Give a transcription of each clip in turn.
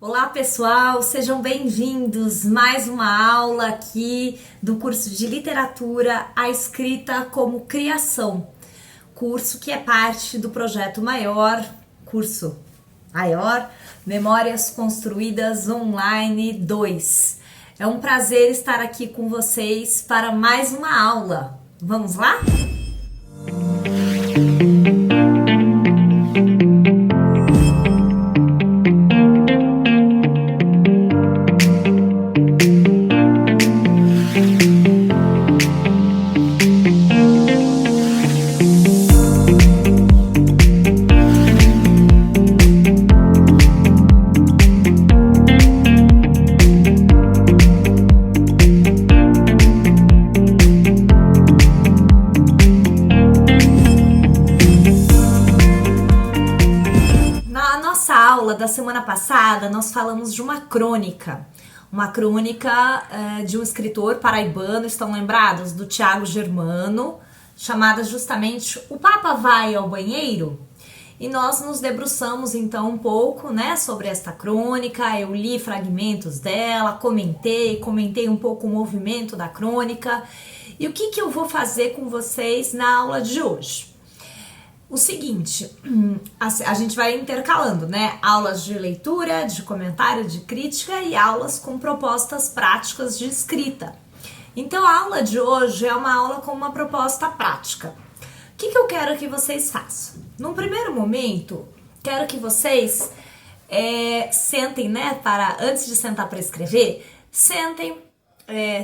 Olá pessoal, sejam bem-vindos. Mais uma aula aqui do curso de Literatura, a Escrita como Criação. Curso que é parte do projeto curso maior, Memórias Construídas Online 2. É um prazer estar aqui com vocês para mais uma aula. Vamos lá? Da semana passada nós falamos de uma crônica de um escritor paraibano, estão lembrados? Do Tiago Germano, chamada justamente O Papa Vai ao Banheiro? E nós nos debruçamos então um pouco, né, sobre esta crônica. Eu li fragmentos dela, comentei um pouco o movimento da crônica. E o que eu vou fazer com vocês na aula de hoje? O seguinte, a gente vai intercalando, né? Aulas de leitura, de comentário, de crítica e aulas com propostas práticas de escrita. Então a aula de hoje é uma aula com uma proposta prática. O que eu quero que vocês façam? Num primeiro momento, quero que vocês sentem, né? Antes de sentar para escrever, sentem,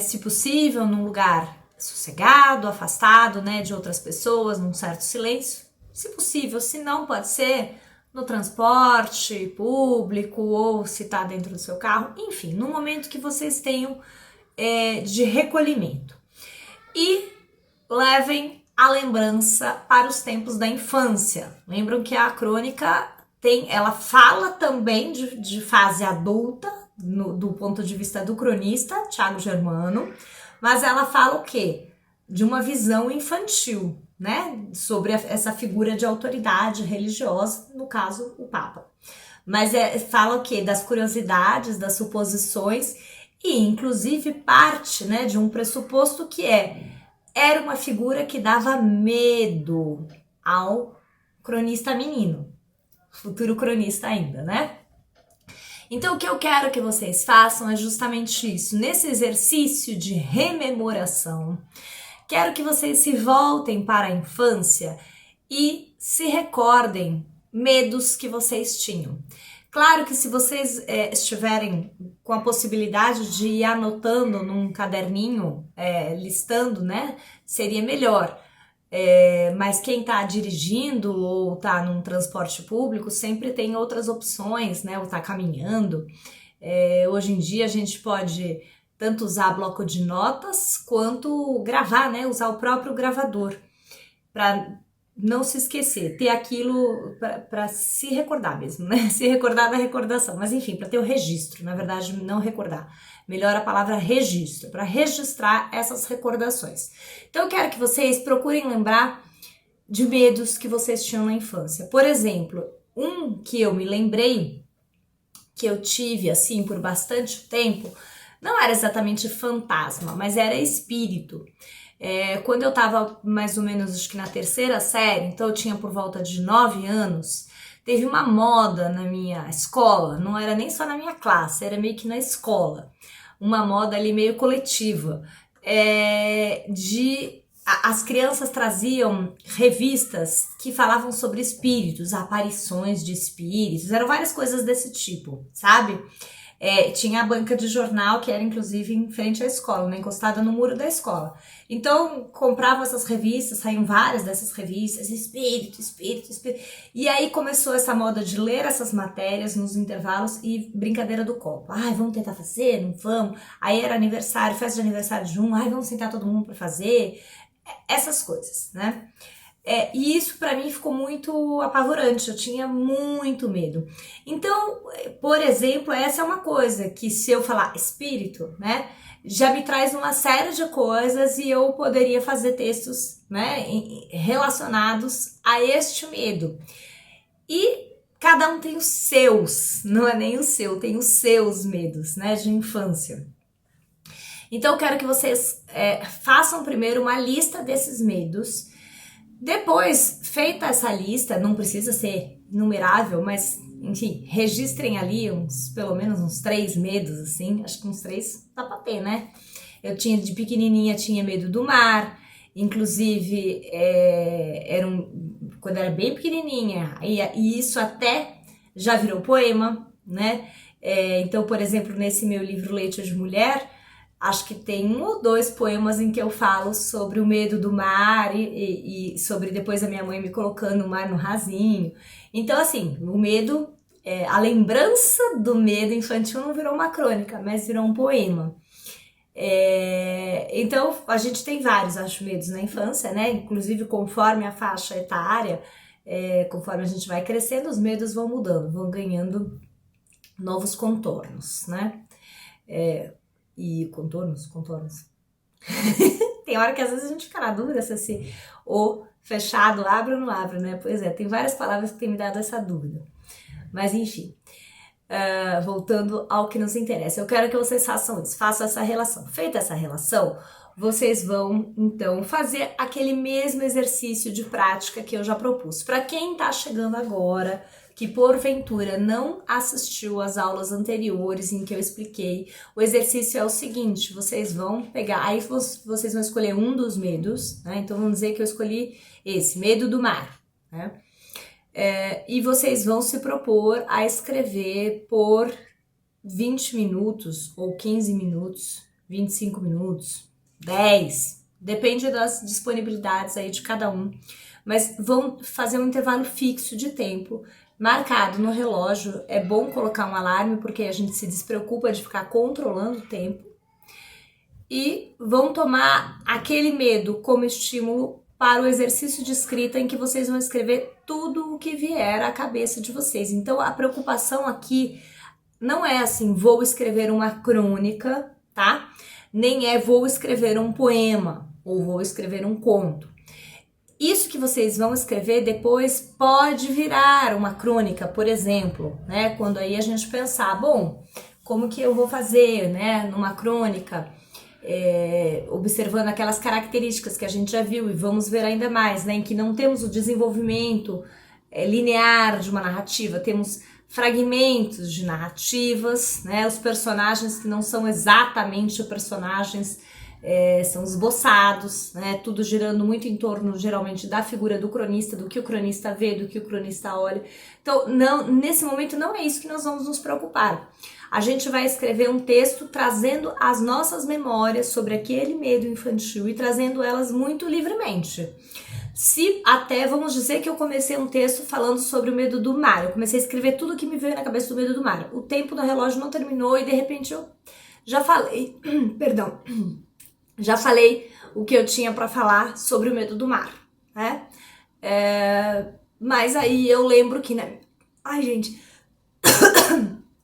se possível, num lugar sossegado, afastado, né, de outras pessoas, num certo silêncio. Se possível, se não, pode ser no transporte público ou se está dentro do seu carro, enfim, no momento que vocês tenham de recolhimento. E levem a lembrança para os tempos da infância. Lembram que a crônica ela fala também de fase adulta, do ponto de vista do cronista, Tiago Germano, mas ela fala o quê? De uma visão infantil, né, sobre essa figura de autoridade religiosa, no caso, o Papa. Mas fala o quê? Das curiosidades, das suposições e, inclusive, parte, né, de um pressuposto que era uma figura que dava medo ao cronista menino, futuro cronista ainda, né? Então, o que eu quero que vocês façam é justamente isso. Nesse exercício de rememoração, quero que vocês se voltem para a infância e se recordem medos que vocês tinham. Claro que se vocês estiverem com a possibilidade de ir anotando num caderninho, listando, né, seria melhor. Mas quem está dirigindo ou está num transporte público sempre tem outras opções, né, ou está caminhando. Hoje em dia a gente pode tanto usar bloco de notas quanto gravar, né? Usar o próprio gravador para não se esquecer, ter aquilo para se recordar mesmo, né? Se recordar da recordação, mas enfim, para ter o registro, na verdade, não recordar. Melhor a palavra registro, para registrar essas recordações. Então eu quero que vocês procurem lembrar de medos que vocês tinham na infância. Por exemplo, um que eu me lembrei, que eu tive assim por bastante tempo, não era exatamente fantasma, mas era espírito. Quando eu tava mais ou menos, acho que na terceira série, então eu tinha por volta de 9 anos, teve uma moda na minha escola, não era nem só na minha classe, era meio que na escola, uma moda ali meio coletiva, as crianças traziam revistas que falavam sobre espíritos, aparições de espíritos, eram várias coisas desse tipo, sabe? Tinha a banca de jornal que era inclusive em frente à escola, né, encostada no muro da escola. Então compravam essas revistas, saíam várias dessas revistas, espírito. E aí começou essa moda de ler essas matérias nos intervalos e brincadeira do copo. Ai, vamos tentar fazer? Não vamos? Aí era aniversário, festa de aniversário de um, ai, vamos sentar todo mundo para fazer? Essas coisas, né? E isso para mim ficou muito apavorante, eu tinha muito medo. Então, por exemplo, essa é uma coisa que se eu falar espírito, né, já me traz uma série de coisas e eu poderia fazer textos, né, relacionados a este medo. E cada um tem os seus, não é nem o seu, tem os seus medos, né, de infância. Então eu quero que vocês façam primeiro uma lista desses medos. Depois, feita essa lista, não precisa ser numerável, mas enfim, registrem ali pelo menos uns 3 medos, assim, acho que uns 3 dá pra ter, né? Eu de pequenininha tinha medo do mar, inclusive quando eu era bem pequenininha, e isso até já virou poema, né? Então, por exemplo, nesse meu livro Leite de Mulher, acho que tem 1 ou 2 poemas em que eu falo sobre o medo do mar e sobre depois a minha mãe me colocando o mar no rasinho. Então, assim, o medo, a lembrança do medo infantil não virou uma crônica, mas virou um poema. Então, a gente tem vários, acho, medos na infância, né? Inclusive, conforme a faixa etária, conforme a gente vai crescendo, os medos vão mudando, vão ganhando novos contornos, né? E contornos. Tem hora que às vezes a gente fica na dúvida se o fechado abre ou não abre, né? Pois é, tem várias palavras que têm me dado essa dúvida. Mas enfim, voltando ao que nos interessa, eu quero que vocês façam isso, façam essa relação. Feita essa relação, vocês vão então fazer aquele mesmo exercício de prática que eu já propus. Para quem tá chegando agora, que porventura não assistiu às aulas anteriores em que eu expliquei, o exercício é o seguinte: vocês vão pegar, aí vocês vão escolher um dos medos, né? Então vamos dizer que eu escolhi esse, medo do mar, né? E vocês vão se propor a escrever por 20 minutos, ou 15 minutos, 25 minutos, 10, depende das disponibilidades aí de cada um, mas vão fazer um intervalo fixo de tempo, marcado no relógio. É bom colocar um alarme, porque a gente se despreocupa de ficar controlando o tempo. E vão tomar aquele medo como estímulo para o exercício de escrita, em que vocês vão escrever tudo o que vier à cabeça de vocês. Então, a preocupação aqui não é assim, vou escrever uma crônica, tá? Nem vou escrever um poema ou vou escrever um conto. Isso que vocês vão escrever depois pode virar uma crônica, por exemplo, né? Quando aí a gente pensar, bom, como que eu vou fazer, né? Numa crônica, observando aquelas características que a gente já viu, e vamos ver ainda mais, né? Em que não temos o desenvolvimento linear de uma narrativa, temos fragmentos de narrativas, né? Os personagens que não são exatamente personagens, são esboçados, né? Tudo girando muito em torno, geralmente, da figura do cronista, do que o cronista vê, do que o cronista olha. Então, nesse momento, não é isso que nós vamos nos preocupar. A gente vai escrever um texto trazendo as nossas memórias sobre aquele medo infantil e trazendo elas muito livremente. Se até, vamos dizer que eu comecei um texto falando sobre o medo do mar, eu comecei a escrever tudo que me veio na cabeça do medo do mar. O tempo do relógio não terminou e, de repente, eu já falei... Perdão... Já falei o que eu tinha para falar sobre o medo do mar, né? Mas aí eu lembro que, né? Ai, gente,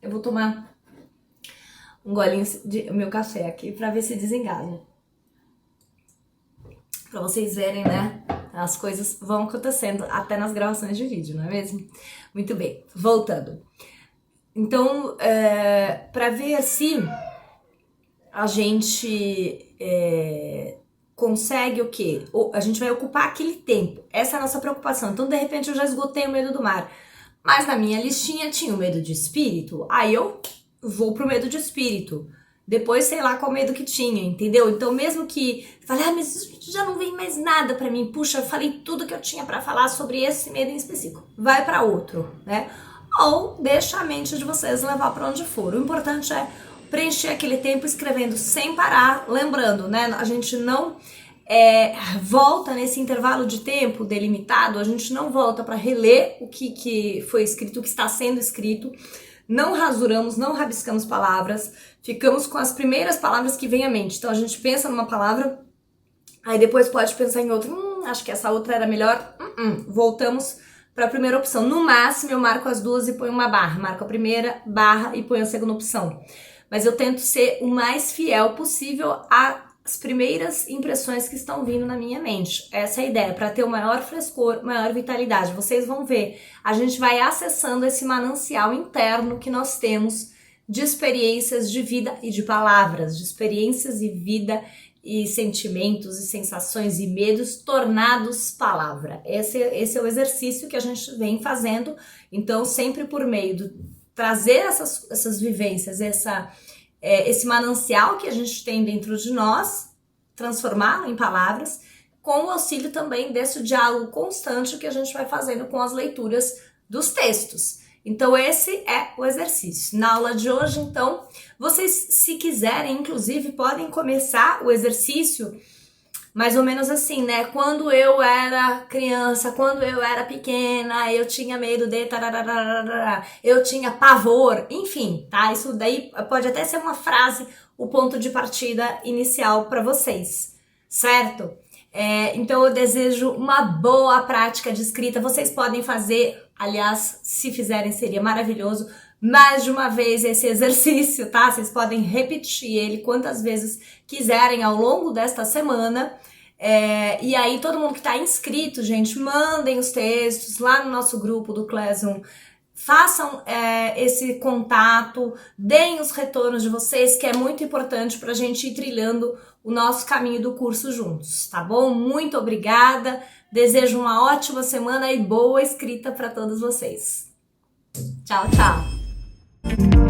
eu vou tomar um golinho de meu café aqui para ver se desengasga. Para vocês verem, né? As coisas vão acontecendo até nas gravações de vídeo, não é mesmo? Muito bem, voltando. Então, para ver se a gente consegue o quê? A gente vai ocupar aquele tempo. Essa é a nossa preocupação. Então, de repente, eu já esgotei o medo do mar. Mas na minha listinha tinha o medo de espírito. Aí eu vou pro medo de espírito. Depois, sei lá qual medo que tinha, entendeu? Então, mesmo que fale, mas já não vem mais nada pra mim. Puxa, eu falei tudo que eu tinha pra falar sobre esse medo em específico. Vai pra outro, né? Ou deixa a mente de vocês levar pra onde for. O importante é preencher aquele tempo escrevendo sem parar, lembrando, né? A gente não volta nesse intervalo de tempo delimitado, a gente não volta para reler o que foi escrito, o que está sendo escrito, não rasuramos, não rabiscamos palavras, ficamos com as primeiras palavras que vêm à mente. Então a gente pensa numa palavra, aí depois pode pensar em outra, acho que essa outra era melhor, voltamos para a primeira opção. No máximo eu marco as duas e ponho uma barra, marco a primeira barra e ponho a segunda opção. Mas eu tento ser o mais fiel possível as primeiras impressões que estão vindo na minha mente. Essa é a ideia, para ter o maior frescor, maior vitalidade. Vocês vão ver, a gente vai acessando esse manancial interno que nós temos de experiências de vida e de palavras, de experiências e vida e sentimentos e sensações e medos tornados palavra. Esse é o exercício que a gente vem fazendo, então sempre por meio de trazer essas vivências, esse manancial que a gente tem dentro de nós, transformá-lo em palavras, com o auxílio também desse diálogo constante que a gente vai fazendo com as leituras dos textos. Então esse é o exercício. Na aula de hoje, então, vocês, se quiserem, inclusive, podem começar o exercício mais ou menos assim, né? Quando eu era criança, quando eu era pequena, eu tinha medo de tararararara, eu tinha pavor, enfim, tá? Isso daí pode até ser uma frase, o ponto de partida inicial para vocês, certo? Então eu desejo uma boa prática de escrita. Vocês podem fazer, aliás, se fizerem seria maravilhoso, mais de uma vez esse exercício, tá? Vocês podem repetir ele quantas vezes quiserem ao longo desta semana. E aí todo mundo que está inscrito, gente, mandem os textos lá no nosso grupo do Classroom. Façam esse contato, deem os retornos de vocês, que é muito importante para a gente ir trilhando o nosso caminho do curso juntos, tá bom? Muito obrigada, desejo uma ótima semana e boa escrita para todos vocês. Tchau, tchau!